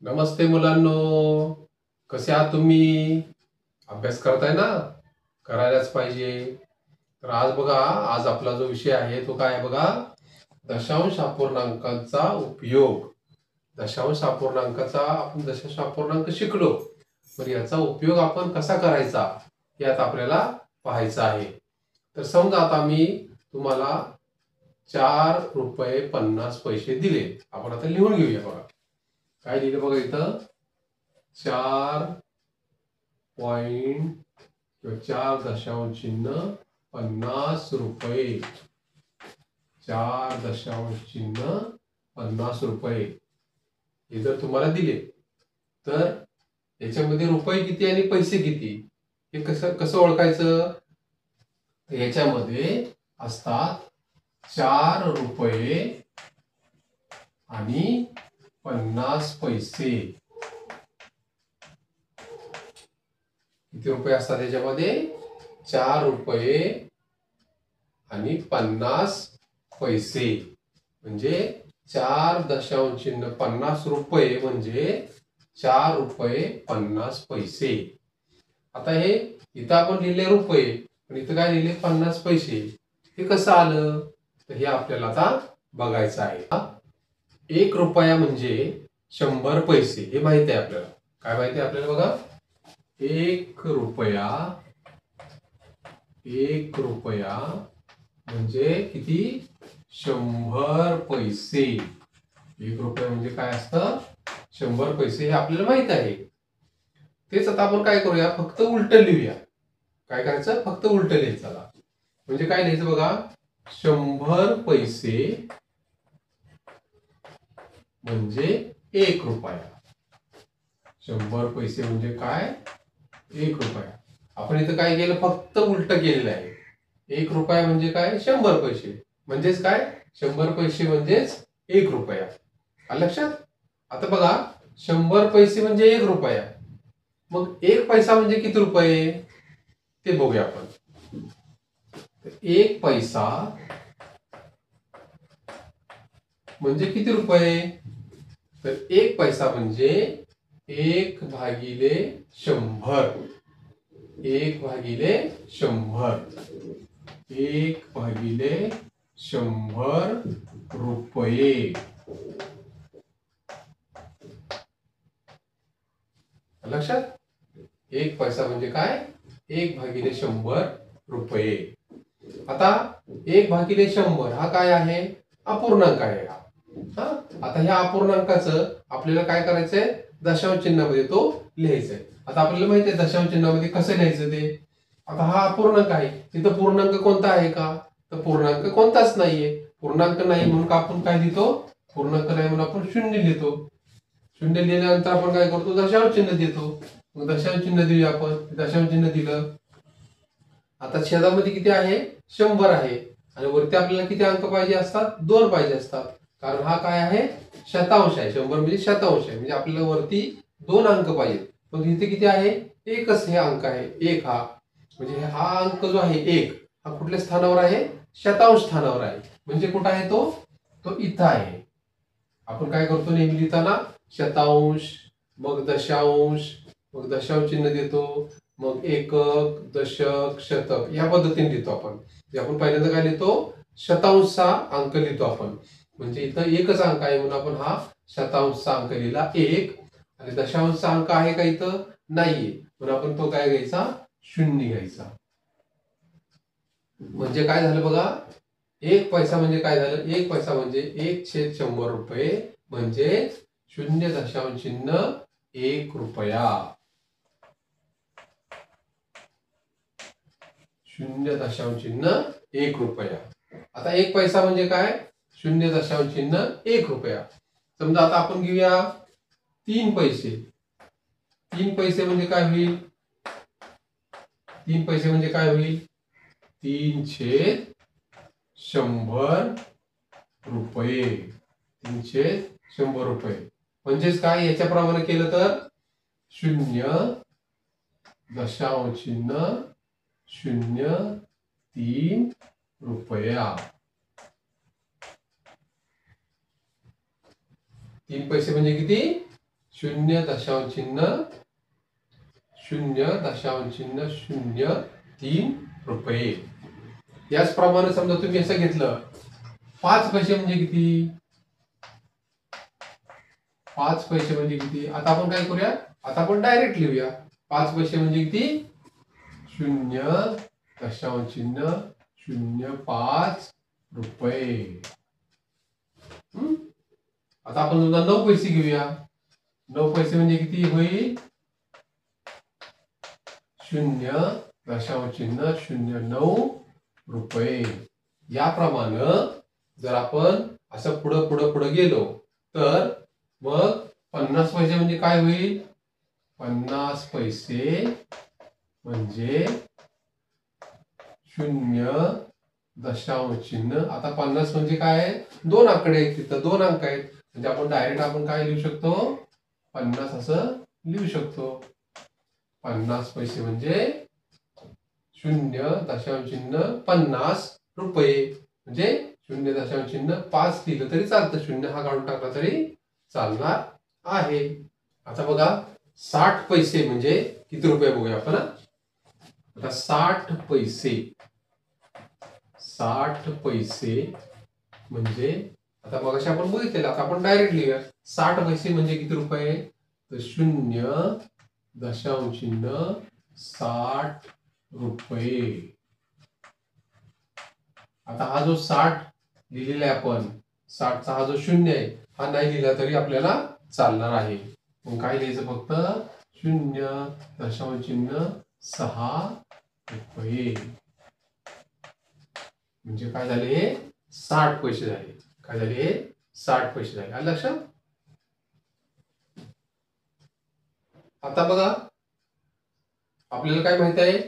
नमस्ते मुलांनो, कसे आहात तुम्ही? अभ्यास करताय ना? करायलाच पाहिजे. तर आज बघा, आज आपला जो विषय आहे तो काय आहे बघा, दशांश अपूर्णांकांचा उपयोग. दशांश अपूर्णांकाचा आपण दशांश अपूर्णांक शिकलो, तर याचा उपयोग आपण कसा करायचा हे आता आपल्याला पाहायचं आहे. तर समजा आता मी तुम्हाला 4 रुपये 50 पैसे दिले. आपण आता लिहून घेऊया बघा. काय लिहिलं बघा इथं, 4.50 रुपये, 4.50 रुपये हे जर तुम्हाला दिले, तर याच्यामध्ये रुपये किती आणि पैसे किती हे कसं कसं ओळखायचं? तर याच्यामध्ये असतात 4 रुपये आणि 50 पैसे. किती रुपये असतात याच्यामध्ये? 4 रुपये आणि 50 पैसे. म्हणजे 4.50 रुपये म्हणजे 4 रुपये 50 पैसे. आता हे इथं आपण लिहिले रुपये, पण इथं काय लिहिले 50 पैसे. हे कसं आलं? तर हे आपल्याला आता बघायचं आहे. 1 रुपया म्हणजे 100 पैसे, हे माहिती आहे आपल्याला. काय माहिती आहे आपल्याला बघा? 1 रुपया म्हणजे किती? 100 पैसे. 1 रुपया म्हणजे काय असतं? 100 पैसे, हे आपल्याला माहित आहे. तेच आता आपण काय करूया, फक्त उलट लिहूया. काय करायचं? फक्त उलट लिहायचं. म्हणजे काय लिहायचं बघा, 100 पैसे म्हणजे 1 रुपया. 100 पैसे म्हणजे काय? 1 रुपया. आपण इथं काय केलं? फक्त उलट केलेलं आहे. 1 रुपया म्हणजे काय? 100 पैसे. म्हणजेच काय? 100 पैसे म्हणजेच 1 रुपया. आलं लक्षात? आता बघा, 100 पैसे म्हणजे 1 रुपया. मग 1 पैसा म्हणजे किती रुपये ते बघूया आपण. 1 पैसा म्हणजे किती रुपये? तर 1 पैसा म्हणजे 1/100. 1/100. 1/100 रुपये. लक्षात? 1 पैसा म्हणजे काय? 1/100 रुपये. आता 1/100 हा काय आहे? अपूर्णांक आहे हा. आता ह्या अपूर्णांकाचं आपल्याला काय करायचंय? दशांश चिन्हामध्ये तो लिहायचंय. आता आपल्याला माहिती आहे दशांश चिन्हामध्ये कसं लिहायचं ते. आता हा अपूर्णांक आहे, तिथं पूर्णांक कोणता आहे का? तर पूर्णांक कोणताच नाहीये. पूर्णांक नाही म्हणून आपण काय लिहितो? पूर्णांक नाही म्हणून आपण शून्य लिहितो. शून्य लिहिल्यानंतर आपण काय करतो? दशांश चिन्ह देतो. मग दशांश चिन्ह देऊया आपण. दशांश चिन्ह दिलं. आता छेदामध्ये किती आहे? 100 आहे. आणि वरती आपल्याला किती अंक पाहिजे असतात? 2 पाहिजे असतात. कारण हा काय आहे? शतांश आहे. 100 म्हणजे शतांश आहे. म्हणजे आपल्याला वरती 2 अंक पाहिजे. मग इथे किती आहे? एकच हे अंक आहे. 1 हा. म्हणजे हा अंक जो आहे 1, हा कुठल्या स्थानावर आहे? शतांश स्थानावर आहे. म्हणजे कुठं आहे तो? तो इथं आहे. आपण काय करतो नेहमी लिहिताना? शतांश, मग दशांश, मग दशांश चिन्ह देतो, मग एकक, दशक, शतक या पद्धतीने लिहितो आपण. आपण पहिल्यांदा काय लिहितो? शतांशचा अंक लिहितो आपण. म्हणजे इथं एकच अंक आहे म्हणून आपण हा शतांशचा अंक लिहिला 1. आणि दशांशचा अंक आहे का इथं? नाहीये, म्हणून आपण तो काय घ्यायचा? 0 घ्यायचा. म्हणजे काय झालं बघा, 1 पैसा म्हणजे काय झालं? 1 पैसा म्हणजे 1/100 रुपये म्हणजे 0.1 रुपया. 0.1 रुपया. आता 1 पैसा म्हणजे काय? 0.1 रुपया. समजा आता आपण घेऊया 3 पैसे. 3 पैसे म्हणजे काय होईल? 3 पैसे म्हणजे काय होईल? 3/100 रुपये. 3/100 रुपये म्हणजेच काय? याच्याप्रमाणे केलं तर 0.03 रुपया. 3 पैसे म्हणजे किती? 0.003 रुपये. याचप्रमाणे समजा तुम्ही असं घेतलं 5 पैसे म्हणजे किती? 5 पैसे म्हणजे किती? आता आपण काय करूया, आता आपण डायरेक्ट लिहूया. 5 पैसे म्हणजे किती? 0.05 रुपये. आता आपण 9 पैसे घेऊया. 9 पैसे म्हणजे किती होईल? 0.09 रुपये. याप्रमाणे जर आपण असं पुढे गेलो तर मग 50 पैसे म्हणजे काय होईल? 50 पैसे म्हणजे 0.0. आता 50 म्हणजे काय आहे? 2 आकडे आहेत, तिथं 2 अंक आहेत, म्हणजे आपण डायरेक्ट आपण काय लिहू शकतो? 50 असं लिहू शकतो. 50 पैसे म्हणजे 0.50 रुपये, म्हणजे 0.5 लिहिलं तरी चालतं, 0 हा काढून टाकला तरी चालणार आहे. आता बघा 60 पैसे म्हणजे किती रुपये बघूया आपण. आता 60 पैसे म्हणजे आता मगाशी आपण बघितलेलं, आता आपण डायरेक्ट लिहूया. 60 पैसे म्हणजे किती रुपये? तर 0.60 रुपये. आता हा जो 60 लिहिलेला आहे आपण, 60चा हा जो 0 आहे हा नाही लिहिला तरी आपल्याला चालणार आहे. मग काय लिहायचं? फक्त 0.6 रुपये. म्हणजे काय झाले? 60 पैसे झाले. काय झाले? 60 पैसे झाले. आलं लक्षात? आता बघा आपल्याला काय माहित आहे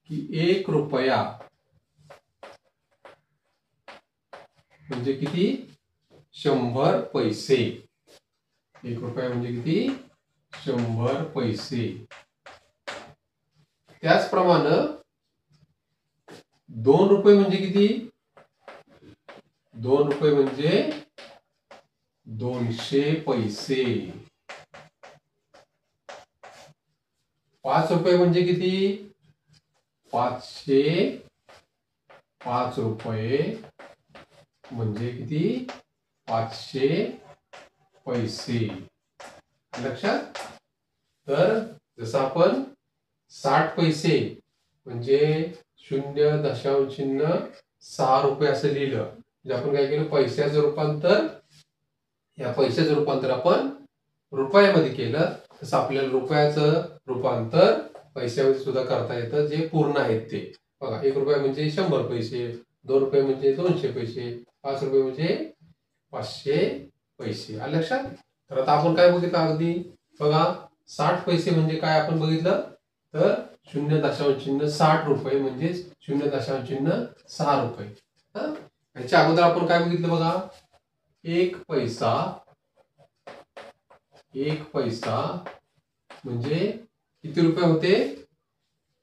की 1 रुपया म्हणजे किती? 100 पैसे. 1 रुपया म्हणजे किती? 100 पैसे. त्याचप्रमाणे 2 रुपये म्हणजे किती? 2 रुपये म्हणजे 200 पैसे. 5 रुपये म्हणजे किती? 505 रुपये म्हणजे किती? 500 पैसे. लक्षात? तर जसं आपण 60 पैसे म्हणजे 0.6 रुपये असं लिहिलं, म्हणजे आपण काय केलं? पैशाचं रूपांतर, या पैशाचं रूपांतर आपण रुपयामध्ये केलं. तसं आपल्याला रुपयाचं रूपांतर पैशामध्ये सुद्धा करता येतं, जे पूर्ण आहेत ते. बघा 1 रुपया म्हणजे 100 पैसे, 2 रुपये म्हणजे 200 पैसे, 5 रुपये म्हणजे 500 पैसे. आलं लक्षात? तर आता आपण काय बघितलं अगदी बघा, 60 पैसे म्हणजे काय आपण बघितलं, तर 0.60 रुपये म्हणजे 0.6 रुपये. याच्या अगोदर आपण काय बघितलं बघा, 1 पैसा म्हणजे किती रुपये होते?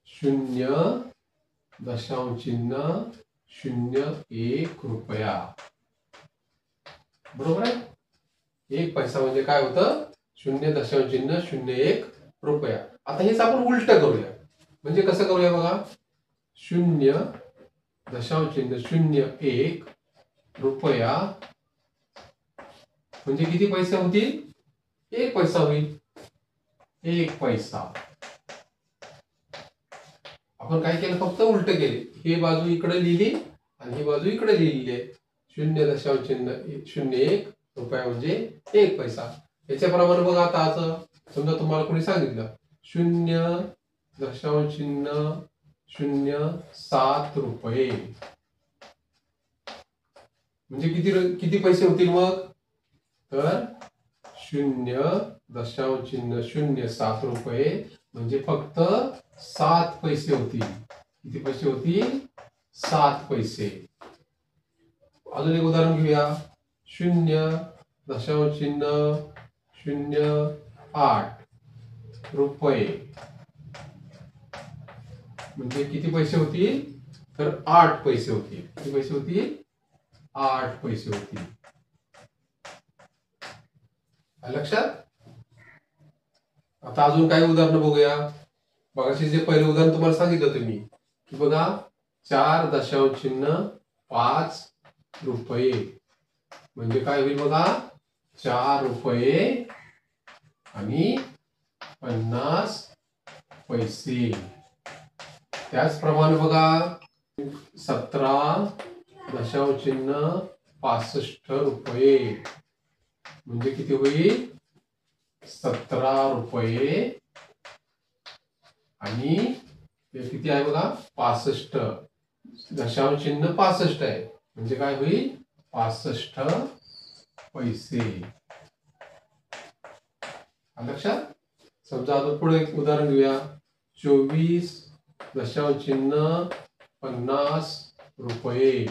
0.01 रुपया. बरोबर आहे? 1 पैसा म्हणजे काय होतं? 0.01 रुपया. आता हेच आपण उलट करूया. म्हणजे कसं करूया बघा, 0.01 रुपया म्हणजे किती पैसे होतील? 1 पैसा होईल. 1 पैसा. आपण काय केलं? फक्त उलट केले. ही बाजू इकडे लिहिली आणि ही बाजू इकडे लिहिली आहे. 0.01 रुपया म्हणजे 1 पैसा. याच्याप्रमाणे बघा, आता असं समजा तुम्हाला कोणी सांगितलं 0.07 रुपये म्हणजे किती पैसे होतील मग? तर 0.07 रुपये म्हणजे फक्त 7 पैसे होतील. किती पैसे होतील? 7 पैसे. अजून एक उदाहरण घेऊया. 0.08 रुपये म्हणजे किती पैसे होतील? तर 8 पैसे होतील. किती पैसे होतील? 8 पैसे होतील. लक्षात? आता अजून काही उदाहरणं बघूया. बघाशी जे पहिलं उदाहरण तुम्हाला सांगितलं तुम्ही की बघा 4.5 रुपये म्हणजे काय होईल बघा 4 रुपये आणि 50 पैसे. त्याचप्रमाणे बघा 17.65 रुपये म्हणजे किती होईल 17 रुपये आणि हे किती आहे बघा 65 दशांश चिन्ह 65 आहे म्हणजे काय होईल 65 पैसे. लक्षात. समजा आता पुढे एक उदाहरण घेऊया 24.50 रुपये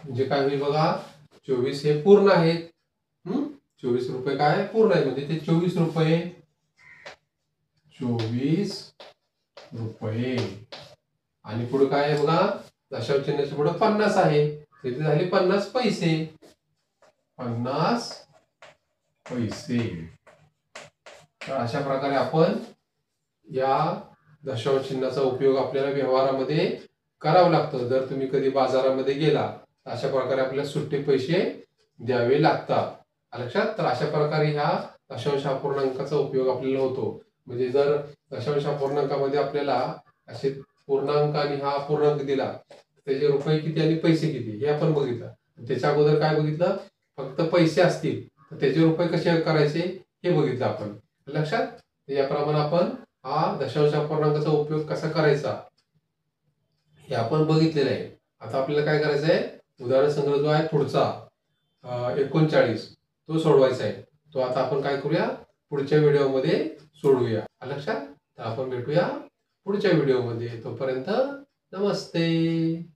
म्हणजे काय होईल बघा 24 हे पूर्ण आहेत. 24 रुपये काय पूर्ण आहे म्हणजे ते 24 रुपये 24 रुपये आणि पुढे काय आहे बघा दशांश चिन्हाच्या पुढे 50 आहे तिथे झाले 50 पैसे 50 पैसे. तर अशा प्रकारे आपण या दशांश चिन्हाचा उपयोग आपल्याला व्यवहारामध्ये करावा लागतो. जर तुम्ही कधी बाजारामध्ये गेला तर अशा प्रकारे आपल्याला सुट्टे पैसे द्यावे लागतात. लक्षात. तर अशा प्रकारे ह्या दशांश अपूर्णांकाचा उपयोग आपल्याला होतो. म्हणजे जर दशांश अपूर्णांकामध्ये आपल्याला असे पूर्णांक आणि हा अपूर्णांक दिला त्याचे रुपये किती आणि पैसे किती हे आपण बघितलं. त्याच्या अगोदर काय बघितलं फक्त पैसे असतील तर त्याचे रुपये कसे करायचे हे बघितलं आपण. लक्षात. याप्रमाणे आपण हा दशांश अपूर्णांकाचा उपयोग कसा करायचा हे आपण बघितलेलं आहे. आता आपल्याला काय करायचं आहे उदाहरण संग्रह जो आहे पुढचा 39 तो सोडवायचा आहे. तो आता आपण काय करूया पुढच्या व्हिडिओमध्ये सोडवूया. लक्षात. तर आपण भेटूया पुढच्या व्हिडिओमध्ये. तोपर्यंत नमस्ते.